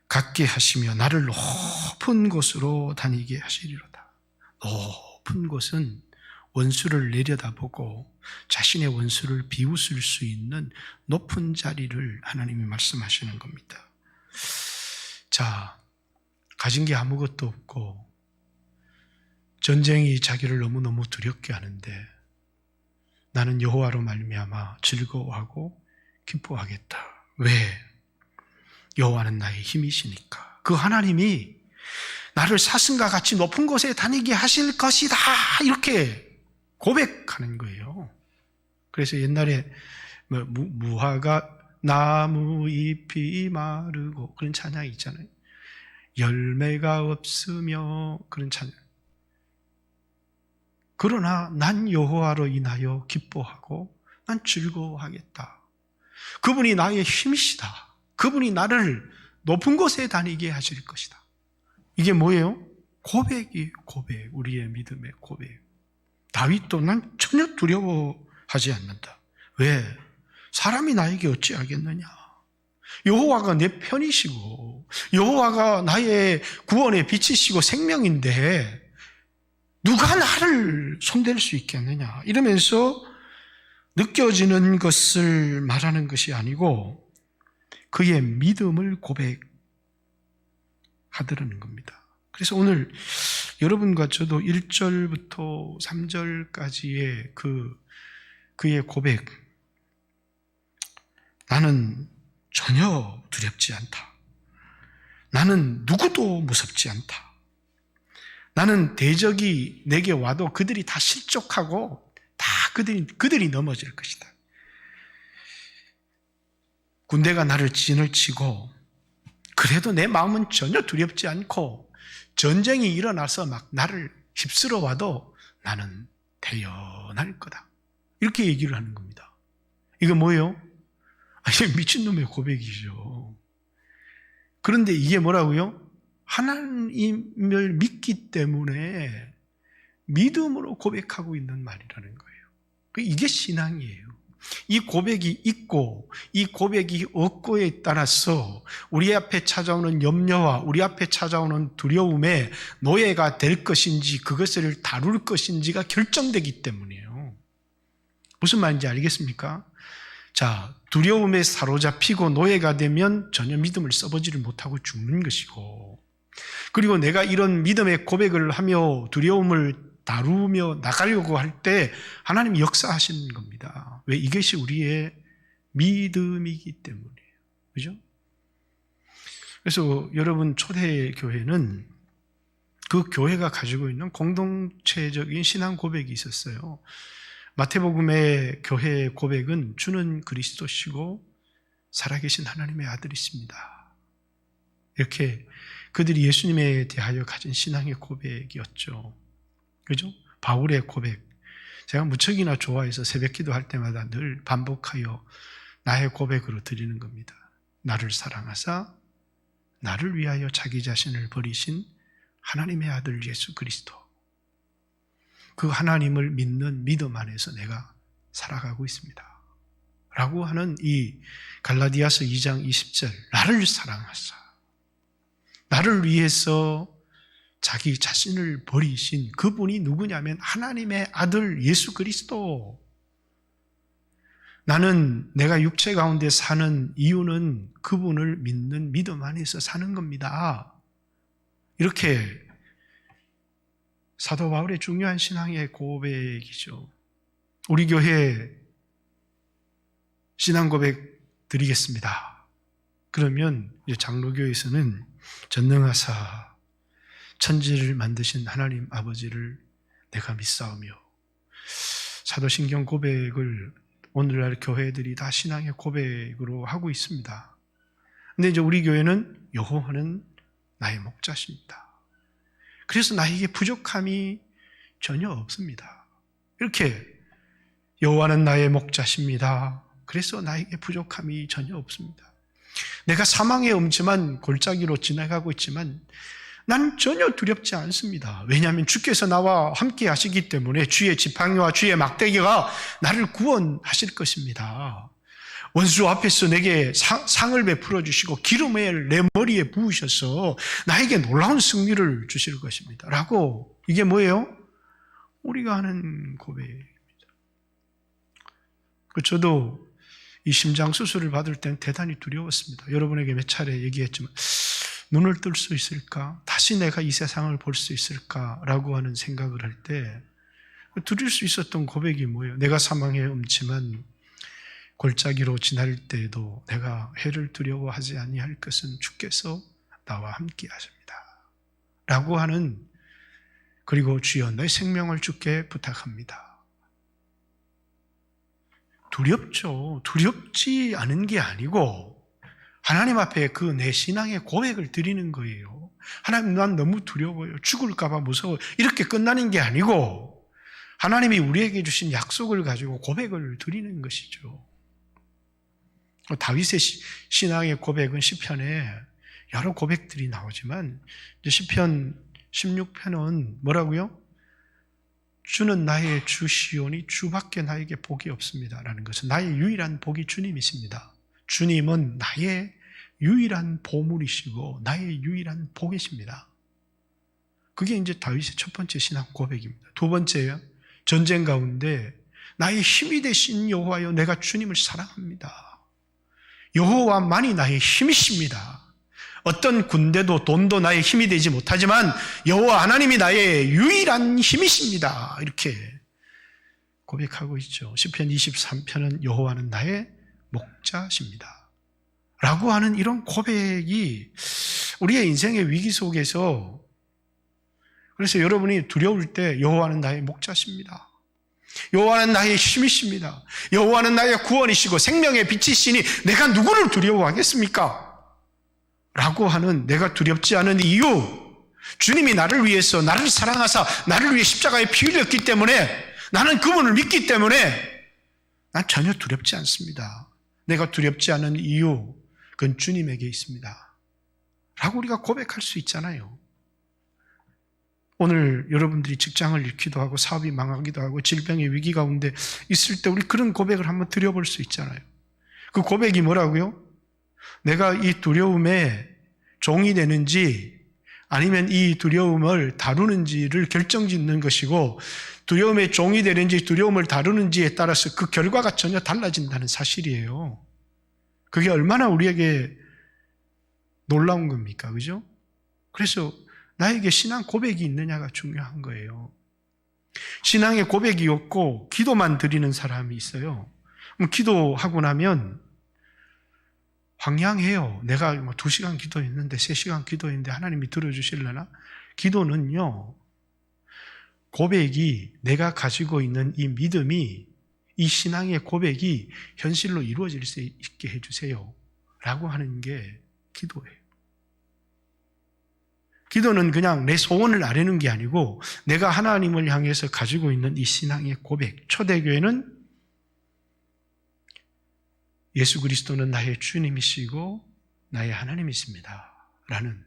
같게 하시며 나를 높은 곳으로 다니게 하시리로다. 높은 곳은 원수를 내려다보고 자신의 원수를 비웃을 수 있는 높은 자리를 하나님이 말씀하시는 겁니다. 자, 가진 게 아무것도 없고 전쟁이 자기를 너무너무 두렵게 하는데 나는 여호와로 말미암아 즐거워하고 기뻐하겠다. 왜? 여호와는 나의 힘이시니까. 그 하나님이 나를 사슴과 같이 높은 곳에 다니게 하실 것이다. 이렇게 고백하는 거예요. 그래서 옛날에 무화과 나무 잎이 마르고 그런 찬양이 있잖아요. 열매가 없으며 그런 찬양. 그러나 난 여호와로 인하여 기뻐하고 난 즐거워하겠다. 그분이 나의 힘이시다. 그분이 나를 높은 곳에 다니게 하실 것이다. 이게 뭐예요? 고백이에요. 고백. 우리의 믿음의 고백. 다윗도 난 전혀 두려워하지 않는다. 왜? 사람이 나에게 어찌하겠느냐? 여호와가 내 편이시고 여호와가 나의 구원의 빛이시고 생명인데 누가 나를 손댈 수 있겠느냐? 이러면서 느껴지는 것을 말하는 것이 아니고 그의 믿음을 고백하더라는 겁니다. 그래서 오늘 여러분과 저도 1절부터 3절까지의 그의 고백, 나는 전혀 두렵지 않다. 나는 누구도 무섭지 않다. 나는 대적이 내게 와도 그들이 다 실족하고 다 그들이 넘어질 것이다. 군대가 나를 진을 치고 그래도 내 마음은 전혀 두렵지 않고 전쟁이 일어나서 막 나를 휩쓸어 와도 나는 태어날 거다. 이렇게 얘기를 하는 겁니다. 이거 뭐예요? 아니, 미친놈의 고백이죠. 그런데 이게 뭐라고요? 하나님을 믿기 때문에 믿음으로 고백하고 있는 말이라는 거예요. 이게 신앙이에요. 이 고백이 있고 이 고백이 없고에 따라서 우리 앞에 찾아오는 염려와 우리 앞에 찾아오는 두려움에 노예가 될 것인지 그것을 다룰 것인지가 결정되기 때문이에요. 무슨 말인지 알겠습니까? 자, 두려움에 사로잡히고 노예가 되면 전혀 믿음을 써보지를 못하고 죽는 것이고, 그리고 내가 이런 믿음의 고백을 하며 두려움을 다루며 나가려고 할 때 하나님이 역사하시는 겁니다. 왜? 이것이 우리의 믿음이기 때문이에요. 그죠? 그래서 여러분, 초대교회는 그 교회가 가지고 있는 공동체적인 신앙 고백이 있었어요. 마태복음의 교회의 고백은 주는 그리스도시고 살아계신 하나님의 아들이십니다. 이렇게 그들이 예수님에 대하여 가진 신앙의 고백이었죠. 그죠? 바울의 고백. 제가 무척이나 좋아해서 새벽 기도할 때마다 늘 반복하여 나의 고백으로 드리는 겁니다. 나를 사랑하사 나를 위하여 자기 자신을 버리신 하나님의 아들 예수 그리스도. 그 하나님을 믿는 믿음 안에서 내가 살아가고 있습니다. 라고 하는 이 갈라디아서 2장 20절, 나를 사랑하사 나를 위해서 자기 자신을 버리신 그분이 누구냐면 하나님의 아들 예수 그리스도. 나는 내가 육체 가운데 사는 이유는 그분을 믿는 믿음 안에서 사는 겁니다. 이렇게 사도 바울의 중요한 신앙의 고백이죠. 우리 교회 신앙 고백 드리겠습니다. 그러면 장로교에서는 전능하사 천지를 만드신 하나님 아버지를 내가 믿사오며, 사도신경 고백을 오늘날 교회들이 다 신앙의 고백으로 하고 있습니다. 근데 이제 우리 교회는 여호와는 나의 목자십니다. 그래서 나에게 부족함이 전혀 없습니다. 이렇게 여호와는 나의 목자십니다. 그래서 나에게 부족함이 전혀 없습니다. 내가 사망의 음침한 골짜기로 지나가고 있지만 나는 전혀 두렵지 않습니다. 왜냐하면 주께서 나와 함께 하시기 때문에 주의 지팡이와 주의 막대기가 나를 구원하실 것입니다. 원수 앞에서 내게 상을 베풀어 주시고 기름을 내 머리에 부으셔서 나에게 놀라운 승리를 주실 것입니다. 라고, 이게 뭐예요? 우리가 하는 고백입니다. 저도 이 심장 수술을 받을 때는 대단히 두려웠습니다. 여러분에게 몇 차례 얘기했지만 눈을 뜰 수 있을까? 다시 내가 이 세상을 볼 수 있을까? 라고 하는 생각을 할 때 드릴 수 있었던 고백이 뭐예요? 내가 사망의 음침한 골짜기로 지날 때에도 내가 해를 두려워하지 아니할 것은 주께서 나와 함께 하십니다. 라고 하는, 그리고 주여 내 생명을 주께 부탁합니다. 두렵죠. 두렵지 않은 게 아니고 하나님 앞에 그 내 신앙의 고백을 드리는 거예요. 하나님, 난 너무 두려워요. 죽을까 봐 무서워요. 이렇게 끝나는 게 아니고 하나님이 우리에게 주신 약속을 가지고 고백을 드리는 것이죠. 다윗의 신앙의 고백은 시편에 여러 고백들이 나오지만 시편 16편은 뭐라고요? 주는 나의 주시오니 주밖에 나에게 복이 없습니다. 라는 것은 나의 유일한 복이 주님이십니다. 주님은 나의 유일한 보물이시고 나의 유일한 복이십니다. 그게 이제 다윗의 첫 번째 신앙 고백입니다. 두 번째요, 전쟁 가운데 나의 힘이 되신 여호와여, 내가 주님을 사랑합니다. 여호와만이 나의 힘이십니다. 어떤 군대도 돈도 나의 힘이 되지 못하지만 여호와 하나님이 나의 유일한 힘이십니다. 이렇게 고백하고 있죠. 시편 23편은 여호와는 나의 목자십니다. 라고 하는 이런 고백이 우리의 인생의 위기 속에서, 그래서 여러분이 두려울 때 여호와는 나의 목자십니다. 여호와는 나의 힘이십니다. 여호와는 나의 구원이시고 생명의 빛이시니 내가 누구를 두려워하겠습니까? 라고 하는, 내가 두렵지 않은 이유, 주님이 나를 위해서, 나를 사랑하사 나를 위해 십자가에 피 흘렸기 때문에, 나는 그분을 믿기 때문에 난 전혀 두렵지 않습니다. 내가 두렵지 않은 이유, 그건 주님에게 있습니다 라고 우리가 고백할 수 있잖아요. 오늘 여러분들이 직장을 잃기도 하고 사업이 망하기도 하고 질병의 위기 가운데 있을 때 우리 그런 고백을 한번 드려볼 수 있잖아요. 그 고백이 뭐라고요? 내가 이 두려움에 종이 되는지 아니면 이 두려움을 다루는지를 결정짓는 것이고, 두려움의 종이 되는지 두려움을 다루는지에 따라서 그 결과가 전혀 달라진다는 사실이에요. 그게 얼마나 우리에게 놀라운 겁니까? 그죠? 그래서 나에게 신앙 고백이 있느냐가 중요한 거예요. 신앙의 고백이 없고 기도만 드리는 사람이 있어요. 기도하고 나면 황량해요. 내가 2시간 기도했는데 3시간 기도했는데 하나님이 들어주실려나? 기도는요, 고백이, 내가 가지고 있는 이 믿음이, 이 신앙의 고백이 현실로 이루어질 수 있게 해주세요 라고 하는 게 기도예요. 기도는 그냥 내 소원을 아뢰는 게 아니고 내가 하나님을 향해서 가지고 있는 이 신앙의 고백. 초대교회는 예수 그리스도는 나의 주님이시고 나의 하나님이십니다 라는,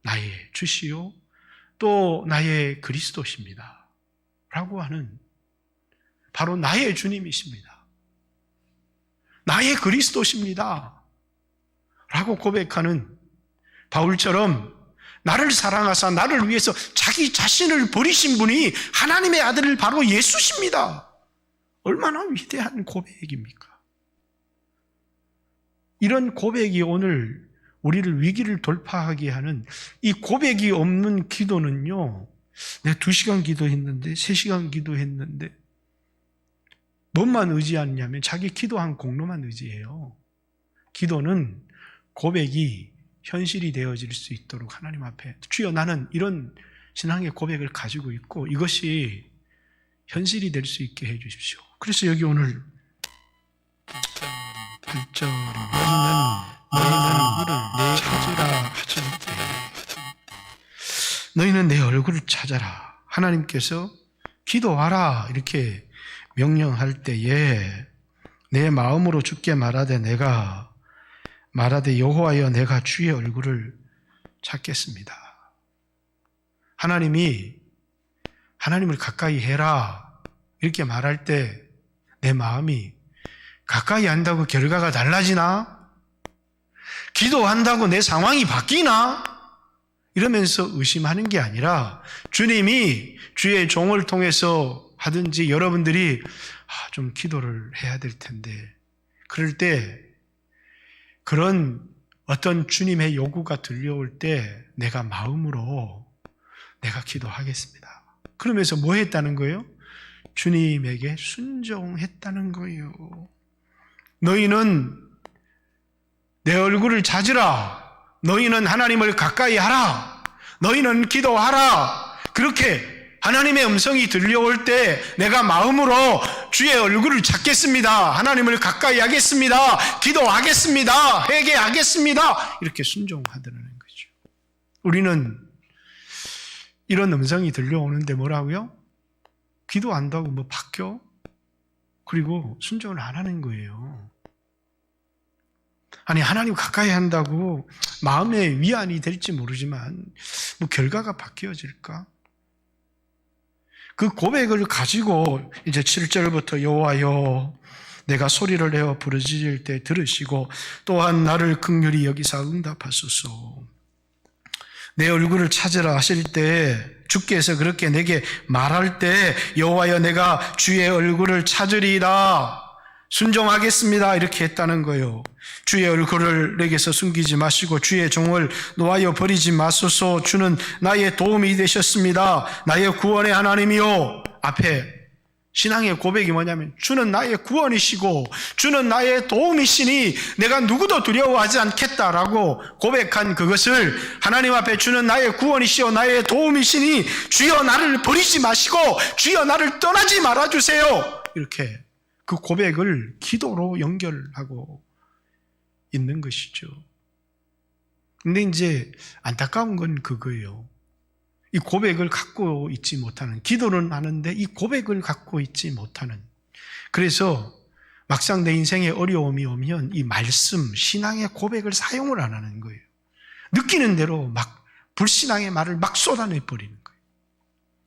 나의 주시요 또 나의 그리스도십니다 라고 하는, 바로 나의 주님이십니다, 나의 그리스도십니다 라고 고백하는 바울처럼 나를 사랑하사 나를 위해서 자기 자신을 버리신 분이 하나님의 아들 바로 예수십니다. 얼마나 위대한 고백입니까? 이런 고백이 오늘 우리를 위기를 돌파하게 하는, 이 고백이 없는 기도는요, 내가 2시간 기도했는데 3시간 기도했는데 뭔만 의지하느냐면 자기 기도한 공로만 의지해요. 기도는 고백이 현실이 되어질 수 있도록 하나님 앞에, 주여 나는 이런 신앙의 고백을 가지고 있고 이것이 현실이 될 수 있게 해 주십시오. 그래서 여기 오늘 8절, 너희는 내 얼굴을 찾아라. 하나님께서 기도하라 이렇게 명령할 때에 내 마음으로 주께 말하되 여호와여 내가 주의 얼굴을 찾겠습니다. 하나님을 가까이 해라 이렇게 말할 때 내 마음이 가까이 한다고 결과가 달라지나? 기도한다고 내 상황이 바뀌나? 이러면서 의심하는 게 아니라, 주님이 주의 종을 통해서 하든지 여러분들이 좀 기도를 해야 될 텐데, 그럴 때 그런 어떤 주님의 요구가 들려올 때 내가 마음으로 내가 기도하겠습니다. 그러면서 뭐 했다는 거예요? 주님에게 순종했다는 거예요. 너희는 내 얼굴을 찾으라. 너희는 하나님을 가까이 하라. 너희는 기도하라. 그렇게 하나님의 음성이 들려올 때 내가 마음으로 주의 얼굴을 찾겠습니다. 하나님을 가까이 하겠습니다. 기도하겠습니다. 회개하겠습니다. 이렇게 순종하더라는 거죠. 우리는 이런 음성이 들려오는데 뭐라고요? 기도한다고 뭐 바뀌어? 그리고 순종을 안 하는 거예요. 아니, 하나님 가까이 한다고 마음의 위안이 될지 모르지만 뭐 결과가 바뀌어질까? 그 고백을 가지고 이제 7절부터 여호와여 내가 소리를 내어 부르짖을 때 들으시고 또한 나를 긍휼히 여기사 응답하소서. 내 얼굴을 찾으라 하실 때, 주께서 그렇게 내게 말할 때 여호와여 내가 주의 얼굴을 찾으리이다, 순종하겠습니다 이렇게 했다는 거예요. 주의 얼굴을 내게서 숨기지 마시고 주의 종을 놓아여 버리지 마소서. 주는 나의 도움이 되셨습니다. 나의 구원의 하나님이요. 앞에 신앙의 고백이 뭐냐면 주는 나의 구원이시고 주는 나의 도움이시니 내가 누구도 두려워하지 않겠다라고 고백한 그것을, 하나님 앞에 주는 나의 구원이시오 나의 도움이시니 주여 나를 버리지 마시고 주여 나를 떠나지 말아주세요, 이렇게 그 고백을 기도로 연결하고 있는 것이죠. 근데 이제 안타까운 건 그거예요. 이 고백을 갖고 있지 못하는, 기도는 하는데 이 고백을 갖고 있지 못하는, 그래서 막상 내 인생에 어려움이 오면 이 말씀, 신앙의 고백을 사용을 안 하는 거예요. 느끼는 대로 막 불신앙의 말을 막 쏟아내버리는 거예요.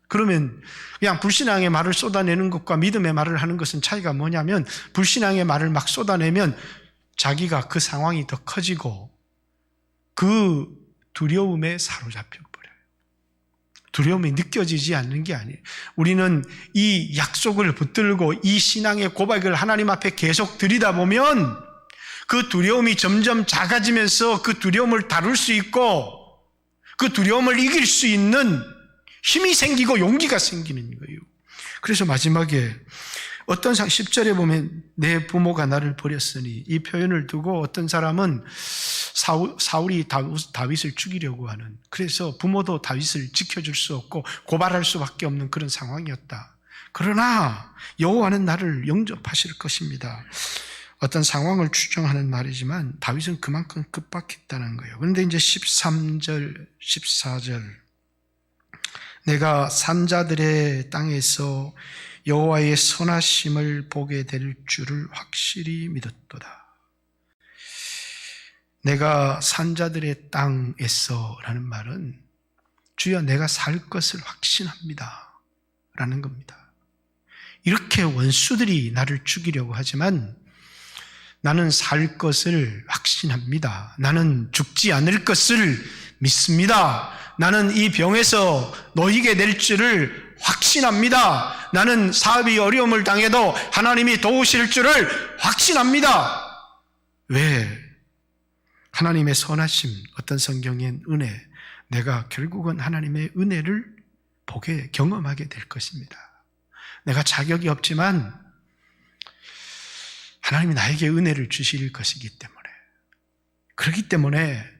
그러면 그냥 불신앙의 말을 쏟아내는 것과 믿음의 말을 하는 것은 차이가 뭐냐면, 불신앙의 말을 막 쏟아내면 자기가 그 상황이 더 커지고 그 두려움에 사로잡혀 버려요. 두려움이 느껴지지 않는 게 아니에요. 우리는 이 약속을 붙들고 이 신앙의 고백을 하나님 앞에 계속 드리다 보면 그 두려움이 점점 작아지면서 그 두려움을 다룰 수 있고 그 두려움을 이길 수 있는 힘이 생기고 용기가 생기는 거예요. 그래서 마지막에 어떤 10절에 보면 내 부모가 나를 버렸으니, 이 표현을 두고 어떤 사람은 사울이 다윗을 죽이려고 하는, 그래서 부모도 다윗을 지켜줄 수 없고 고발할 수밖에 없는 그런 상황이었다. 그러나 여호와는 나를 영접하실 것입니다. 어떤 상황을 추정하는 말이지만 다윗은 그만큼 급박했다는 거예요. 그런데 이제 13절, 14절, 내가 산자들의 땅에서 여호와의 선하심을 보게 될 줄을 확실히 믿었도다. 내가 산자들의 땅에서 라는 말은 주여 내가 살 것을 확신합니다 라는 겁니다. 이렇게 원수들이 나를 죽이려고 하지만 나는 살 것을 확신합니다. 나는 죽지 않을 것을 믿습니다. 나는 이 병에서 놓이게 될 줄을 확신합니다. 나는 사업이 어려움을 당해도 하나님이 도우실 줄을 확신합니다. 왜? 하나님의 선하심, 어떤 성경엔 은혜, 내가 결국은 하나님의 은혜를 경험하게 될 것입니다. 내가 자격이 없지만 하나님이 나에게 은혜를 주실 것이기 때문에, 그렇기 때문에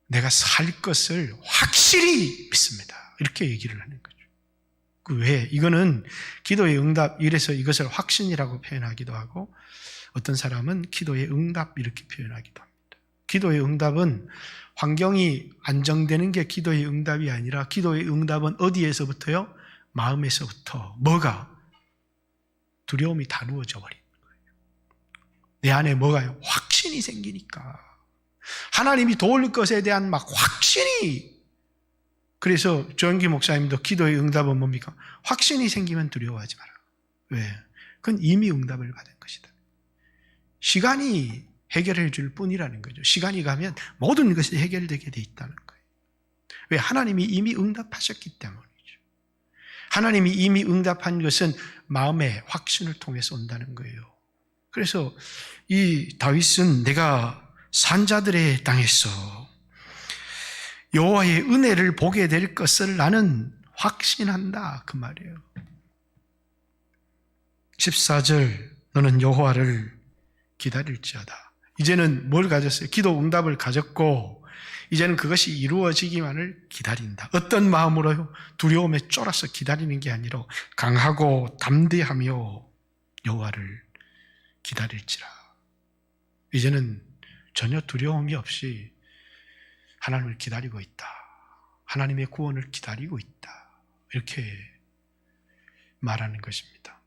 내가 살 것을 확실히 믿습니다. 이렇게 얘기를 하는 거죠. 왜? 이거는 기도의 응답, 이래서 이것을 확신이라고 표현하기도 하고, 어떤 사람은 기도의 응답 이렇게 표현하기도 합니다. 기도의 응답은 환경이 안정되는 게 기도의 응답이 아니라, 기도의 응답은 어디에서부터요? 마음에서부터. 뭐가? 두려움이 다루어져 버리는 거예요. 내 안에 뭐가요? 확신이 생기니까. 하나님이 도울 것에 대한 막 확신이. 그래서 조영기 목사님도 기도의 응답은 뭡니까? 확신이 생기면 두려워하지 마라. 왜? 그건 이미 응답을 받은 것이다. 시간이 해결해 줄 뿐이라는 거죠. 시간이 가면 모든 것이 해결되게 돼 있다는 거예요. 왜? 하나님이 이미 응답하셨기 때문이죠. 하나님이 이미 응답한 것은 마음의 확신을 통해서 온다는 거예요. 그래서 이 다윗은 내가 산자들의 땅에서 여호와의 은혜를 보게 될 것을 나는 확신한다, 그 말이에요. 14절, 너는 여호와를 기다릴지어다. 이제는 뭘 가졌어요? 기도 응답을 가졌고 이제는 그것이 이루어지기만을 기다린다. 어떤 마음으로요? 두려움에 쫄아서 기다리는 게 아니라 강하고 담대하며 여호와를 기다릴지라. 이제는 전혀 두려움이 없이 하나님을 기다리고 있다. 하나님의 구원을 기다리고 있다. 이렇게 말하는 것입니다.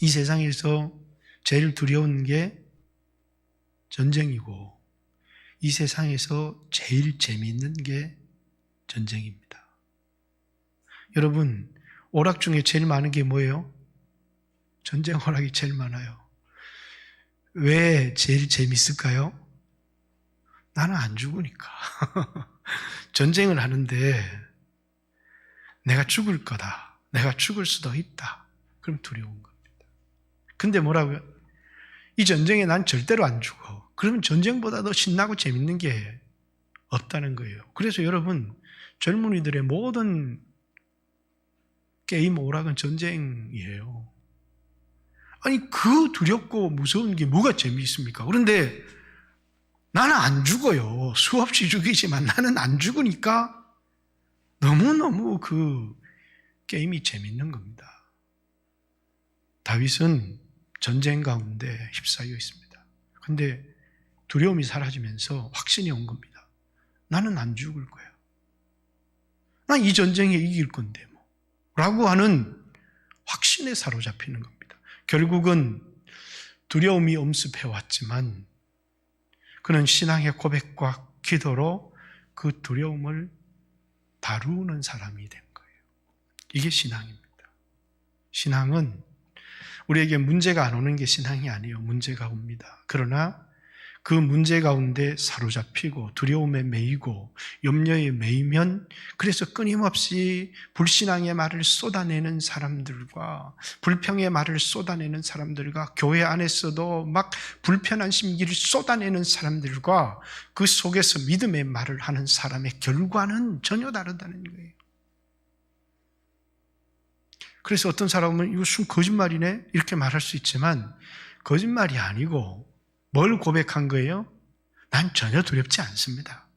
이 세상에서 제일 두려운 게 전쟁이고 이 세상에서 제일 재미있는 게 전쟁입니다. 여러분, 오락 중에 제일 많은 게 뭐예요? 전쟁 오락이 제일 많아요. 왜 제일 재밌을까요? 나는 안 죽으니까. 전쟁을 하는데 내가 죽을 거다. 내가 죽을 수도 있다. 그럼 두려운 겁니다. 근데 뭐라고요? 이 전쟁에 난 절대로 안 죽어. 그러면 전쟁보다 더 신나고 재밌는 게 없다는 거예요. 그래서 여러분, 젊은이들의 모든 게임 오락은 전쟁이에요. 아니, 그 두렵고 무서운 게 뭐가 재미있습니까? 그런데 나는 안 죽어요. 수없이 죽이지만 나는 안 죽으니까 너무너무 그 게임이 재밌는 겁니다. 다윗은 전쟁 가운데 휩싸여 있습니다. 그런데 두려움이 사라지면서 확신이 온 겁니다. 나는 안 죽을 거야. 난 이 전쟁에 이길 건데 뭐. 라고 하는 확신에 사로잡히는 겁니다. 결국은 두려움이 엄습해왔지만 그는 신앙의 고백과 기도로 그 두려움을 다루는 사람이 된 거예요. 이게 신앙입니다. 신앙은 우리에게 문제가 안 오는 게 신앙이 아니에요. 문제가 옵니다. 그러나 그 문제 가운데 사로잡히고 두려움에 매이고 염려에 매이면 그래서 끊임없이 불신앙의 말을 쏟아내는 사람들과 불평의 말을 쏟아내는 사람들과 교회 안에서도 막 불편한 심기를 쏟아내는 사람들과 그 속에서 믿음의 말을 하는 사람의 결과는 전혀 다르다는 거예요. 그래서 어떤 사람은 이거 순 거짓말이네 이렇게 말할 수 있지만 거짓말이 아니고 뭘 고백한 거예요? 난 전혀 두렵지 않습니다.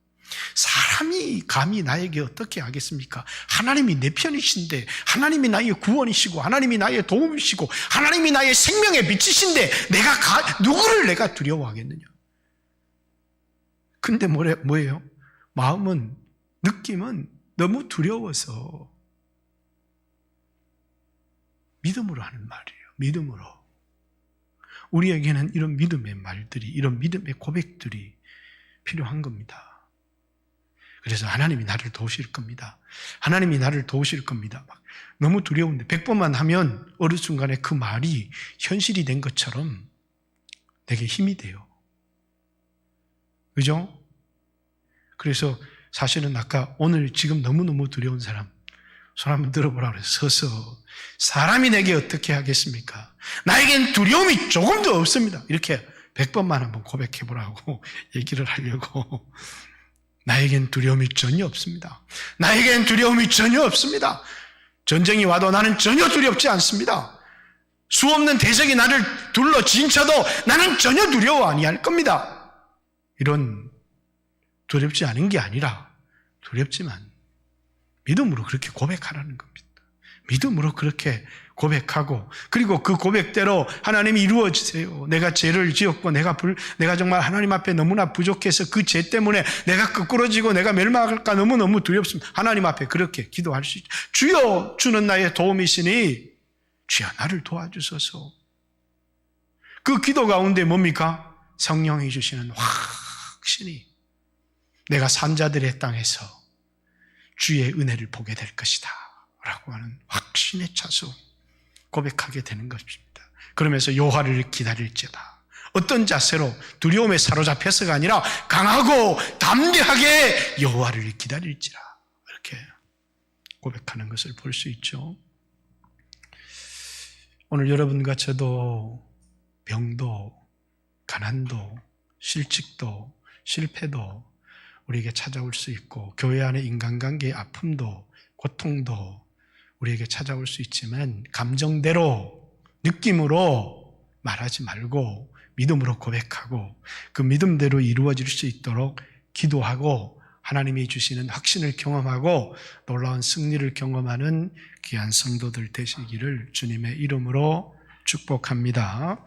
사람이 감히 나에게 어떻게 하겠습니까? 하나님이 내 편이신데, 하나님이 나의 구원이시고, 하나님이 나의 도움이시고, 하나님이 나의 생명의 빛이신데, 누구를 내가 두려워하겠느냐? 근데 뭐예요? 마음은, 느낌은 너무 두려워서 믿음으로 하는 말이에요. 믿음으로. 우리에게는 이런 믿음의 말들이, 이런 믿음의 고백들이 필요한 겁니다. 그래서 하나님이 나를 도우실 겁니다. 하나님이 나를 도우실 겁니다. 막 너무 두려운데 100번만 하면 어느 순간에 그 말이 현실이 된 것처럼 내게 힘이 돼요. 그죠? 그래서 사실은 아까 오늘 지금 너무너무 두려운 사람 손 한번 들어보라고 해서 서서 사람이 내게 어떻게 하겠습니까? 나에겐 두려움이 조금도 없습니다. 이렇게 100번만 한번 고백해보라고 얘기를 하려고. 나에겐 두려움이 전혀 없습니다. 나에겐 두려움이 전혀 없습니다. 전쟁이 와도 나는 전혀 두렵지 않습니다. 수없는 대적이 나를 둘러 진쳐도 나는 전혀 두려워 아니할 겁니다. 이런 두렵지 않은 게 아니라 두렵지만 믿음으로 그렇게 고백하라는 겁니다. 믿음으로 그렇게 고백하고 그리고 그 고백대로 하나님이 이루어지세요. 내가 죄를 지었고 내가 정말 하나님 앞에 너무나 부족해서 그 죄 때문에 내가 거꾸러지고 내가 멸망할까 너무너무 두렵습니다. 하나님 앞에 그렇게 기도할 수 있죠. 주여 주는 나의 도움이시니 주여 나를 도와주소서. 그 기도 가운데 뭡니까? 성령이 주시는 확신이 내가 산자들의 땅에서 주의 은혜를 보게 될 것이다 라고 하는 확신에 차서 고백하게 되는 것입니다. 그러면서 여호와를 기다릴지어다. 어떤 자세로 두려움에 사로잡혀서가 아니라 강하고 담대하게 여호와를 기다릴지라 이렇게 고백하는 것을 볼 수 있죠. 오늘 여러분과 저도 병도 가난도 실직도 실패도 우리에게 찾아올 수 있고 교회 안의 인간관계의 아픔도 고통도 우리에게 찾아올 수 있지만 감정대로 느낌으로 말하지 말고 믿음으로 고백하고 그 믿음대로 이루어질 수 있도록 기도하고 하나님이 주시는 확신을 경험하고 놀라운 승리를 경험하는 귀한 성도들 되시기를 주님의 이름으로 축복합니다.